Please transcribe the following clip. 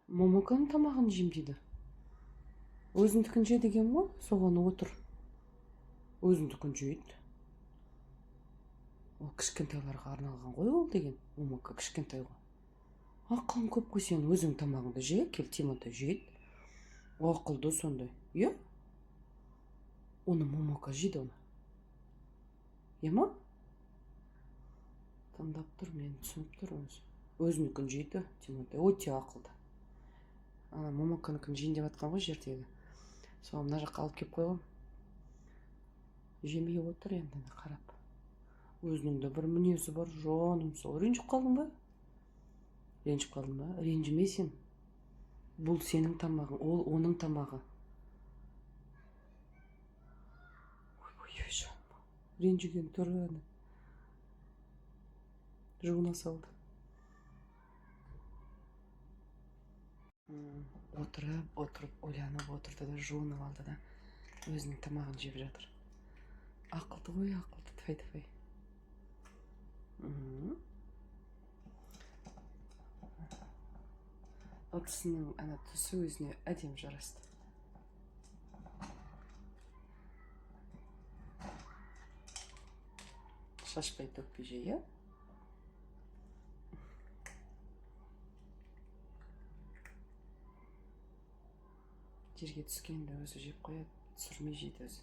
Момоканың тамағын жейм дейді. Өзіндікін же деген ғой, соған отыр. Өзіндікін жейді. Ол кішкентайларға арналған ғой ол деген. Момока кішкентай ғой. Ақылың көп қой сен, өзің тамағыңды же, кел Тимоти жейді. Ақылды сондай. Иә? Оны момока жейді оны. Иә ма? Тыңдап тұр, мен түсініп тұр өзі. Өзінікін жейді Тимоти, өте ақылды. Ана момоканыкін жейін деп жатқан ғой жердегі. Соған мына жаққа алып келіп қойғам. Жемей отыр енді қарап. Өзінің де бір мінезі бар, жоным сол. Ренжіп қалдың ба? Ренжіп қалдың ба? Ренжіме сен. Бұл сенің тамағың, ол оның тамағы. Ой, жаным. Ренжіген түрі ана. Жуына салды. Отырып, ойланып отырды да, жуынып алды да, өзінің тамағын жеп жатыр. Ақылды ғой, ақылды, тфай-тфай. Ол кісінің ана түсі өзіне әдем жарасты. Шашпай төкпей же, иә? Жерге түскенде өзі жеп қояды, түсірмей жейді өзі.